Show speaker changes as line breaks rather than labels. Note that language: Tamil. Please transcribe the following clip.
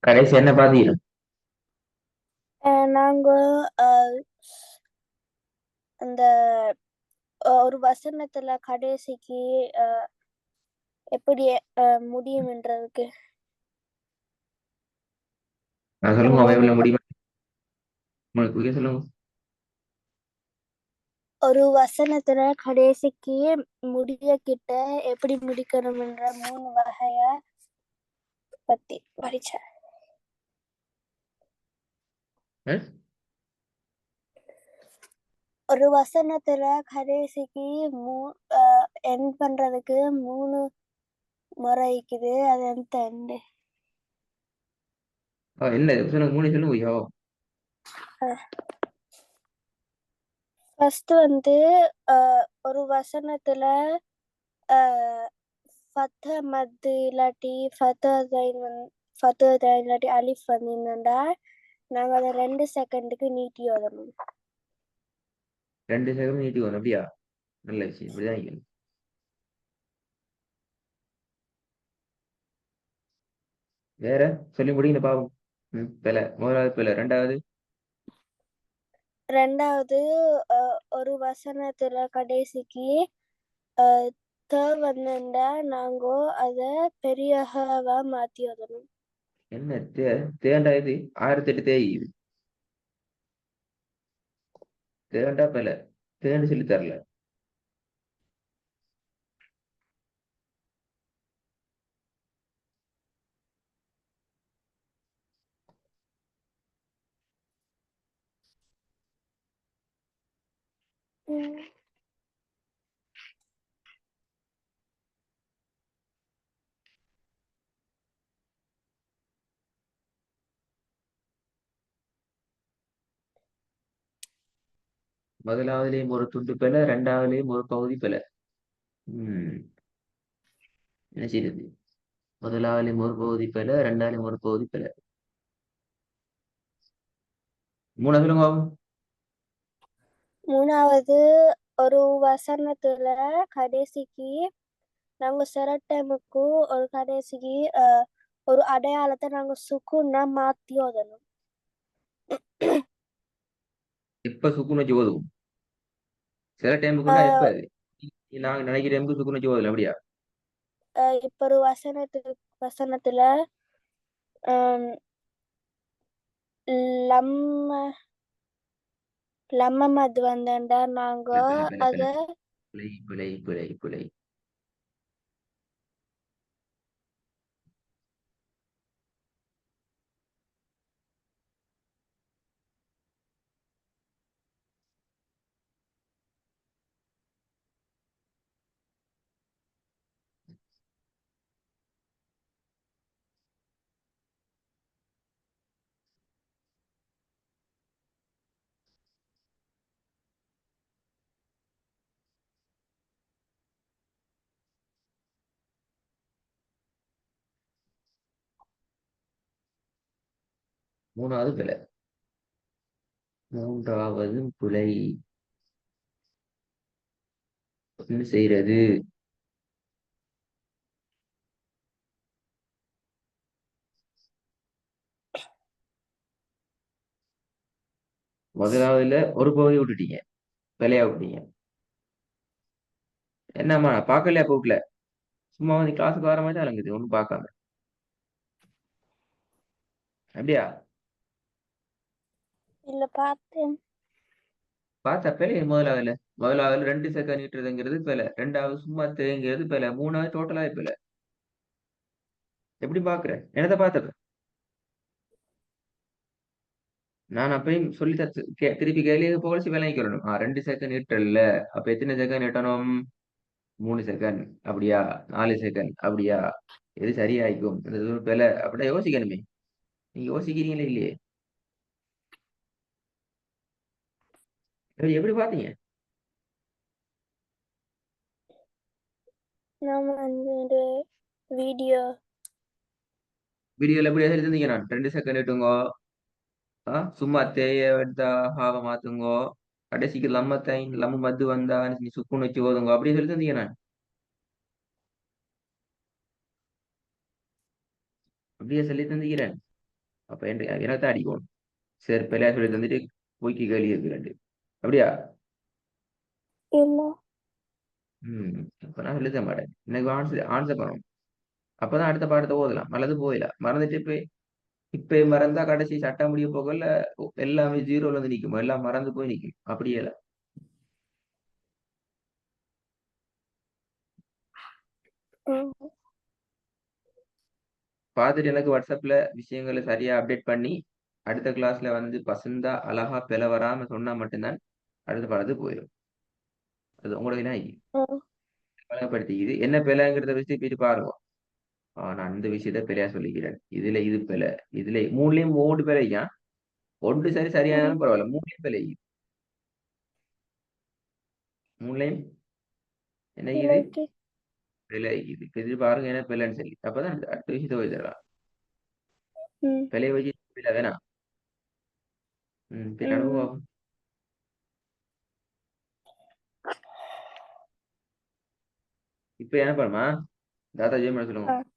கடைசி என்ன பாத்தீங்க?
நாங்க அந்த ஒரு வசனத்துல கடைசிக்கு எப்படி முடியும்ன்றதுக்கு
நான்
ஒரு
சொல்லுங்க
மூணு
பைபிள்ல முடியுமா? உங்களுக்கு சொல்லுங்க.
ஒரு வசனத்துல கடைசிக்கு முடிய கிட்ட எப்படி முடிக்கணும்ன்ற மூணு வகைய பத்தி படிச்சேன்.
அஹ்?
ஒரு வசனத்துல கடைசிக்கு என் பண்றதுக்கு மூணு முறை இருக்குது. அது எந்த
என்ன சொல்லுங்க, மூணு சொல்லுங்க ஐயோ.
ஃபர்ஸ்ட் வந்து ஒரு வசனத்துல ஃபத்த மத்து இல்லாட்டி ஃபத்த இல்லாட்டி அலிஃப் வந்தீங்கன்னா நாங்க அதை 2 செகண்டுக்கு நீட்டி ஓதணும்.
2 செகண்ட் நீட்டி வரும் அப்படியா? நல்ல விஷயம், இப்படிதான் இருக்கணும். வேற சொல்லி முடியுங்க பாவம். பிழை முதலாவது பிழை. ரெண்டாவது
ரெண்டாவது ஒரு வசனத்துல கடைசிக்கு வந்தா நாங்க அத பெரிய ஹவா மாத்தி ஓதணும்.
என்ன தேண்டா இது? 1008 தேய் இது. தேண்டா பிழை. தேண்டு சொல்லி தரல.
ம்.
முதலாவதுலயும் ஒரு துண்டு பிழை, ரெண்டாவதுலயும் ஒரு பகுதி பிழை. உம் என்ன செய்யுது? முதலாவதுலயும் ஒரு பகுதி பிழை, ரெண்டாவதுலயும் ஒரு பகுதி பிழை. மூணு சொல்லுங்க பாவம்.
மூணாவது ஒரு வசனத்துல கடைசிக்கு நாங்க சில டைமுக்கு ஒரு கடைசிக்கு ஒரு அடையாளத்தை நாங்க சுக்குன்னா மாத்தி ஓதணும்.
எப்ப சுக்குன்னு வச்சு ஓதுவோம்? சில டைமுக்குன்னா எப்ப அது? நாங்க நினைக்கிற டைமுக்கு சுக்குன்னு வச்சு ஓதல அப்படியா?
இப்ப ஒரு வசனத்துல ஆம், லம்ம லம்மம் அது வந்தா நாங்க
பிழை பிழை பிழை
அத
பிழை பிழை பிழை பிழை பிழை. மூணாவது பிழை. மூன்றாவது பிழை. என்ன செய்யறது? முதலாவதுல ஒரு பகுதி விட்டுட்டீங்க, பிழையா விட்டீங்க. என்னம்மா நான் பார்க்கலையா போட்ல? சும்மா வந்து கிளாஸுக்கு வர மாதிரி தான் அலங்குது, ஒன்றும் பார்க்காம. அப்படியா?
இல்ல பார்த்தேன்.
பார்த்தா பிழை. முதலாவதுல 2 செகண்ட் நீட்டுறதுங்கிறது பிழை, ரெண்டாவது சும்மா தேங்கிறது பிழை, மூணாவது டோட்டலாக பிழை. எப்படி பாக்குற? என்னதை பார்த்தது? நான் அப்பயும் சொல்லி தத்து திருப்பி கேள்வி போகச்சு விளங்கிக்கிறணும். 2 செகண்ட் நீட்டல. அப்ப எத்தனை செகண்ட் நீட்டணும்? 3 செகண்ட் அப்படியா? 4 செகண்ட் அப்படியா? எது சரியாயிக்கும்? இந்த இது பிழை அப்படின்னா யோசிக்கணுமே. நீங்க யோசிக்கிறீங்களே இல்லையே? எப்படி பாத்தீங்க?
நம்ம அந்த வீடியோ
வீடியோல எப்படி எழுதிருந்தீங்க? நான் 2 செகண்ட் நீட்டுங்கோ. சும்மா தேய எடுத்தா ஹாவ மாத்துங்கோ. கடைசிக்கு லம்ம மத்து வந்தா நீ சுக்குன்னு வச்சு ஓதுங்கோ, அப்படியே சொல்லி தந்தீங்க. நான் அப்படியே சொல்லி தந்துக்கிறேன். அப்ப எனக்கு தான் அடிக்கணும். சரி பிள்ளையா சொல்லி தந்துட்டு பொய்க்கு கேள்வி இருக்கு அப்படியா?
இல்ல.
அப்ப நான் சொல்லி தர மாட்டேன். எனக்கு ஆன்சர் பண்ணணும். அப்பதான் அடுத்த பாடத்தை ஓதலாம். அல்லது போயிடலாம். மறந்துட்டு இப்ப மறந்தா கடைசி சட்டம் முடிய போகல எல்லாமே ஜீரோல இருந்து நிக்கும். எல்லாம் மறந்து போய் நிக்கும். அப்படியே இல்ல.
ம்.
பார்த்துட்டு எனக்கு வாட்ஸ்அப்ல விஷயங்களை சரியா அப்டேட் பண்ணி அடுத்த கிளாஸ்ல வந்து பசந்தா அழகா பிழை வராம சொன்னா மட்டும்தான் அடுத்த பாடத்துக்கு போயிடும். அது உங்களுக்கு என்ன
ம்.
வழங்கப்படுத்திக்குது. என்ன பிழைங்கிறத வச்சு போயிட்டு பாருங்க. நான் இந்த விஷயத்த பிழையா சொல்லிக்கிறேன். இதுல இது பிழை. இதுல மூணுலயும் 3 பிழையா? ஒன்று சரி சரியானாலும்
ம்.
பரவாயில்ல. மூணுலயும் பிழை. மூணுலயும் என்ன இது
பிள்ளைக்கு.
பிழை. இது பாருங்க என்ன பிழைன்னு சொல்லி. அப்பதான் அடுத்த விஷயத்த போய் தரலாம்.
ம்.
பிழைய வச்சு பிழை வேணாம். பின்ன
ம்.
அனுபவம். இப்ப என்ன பண்ணுமா தாத்தா ஜெயம் சொல்லுங்க.
ஆ.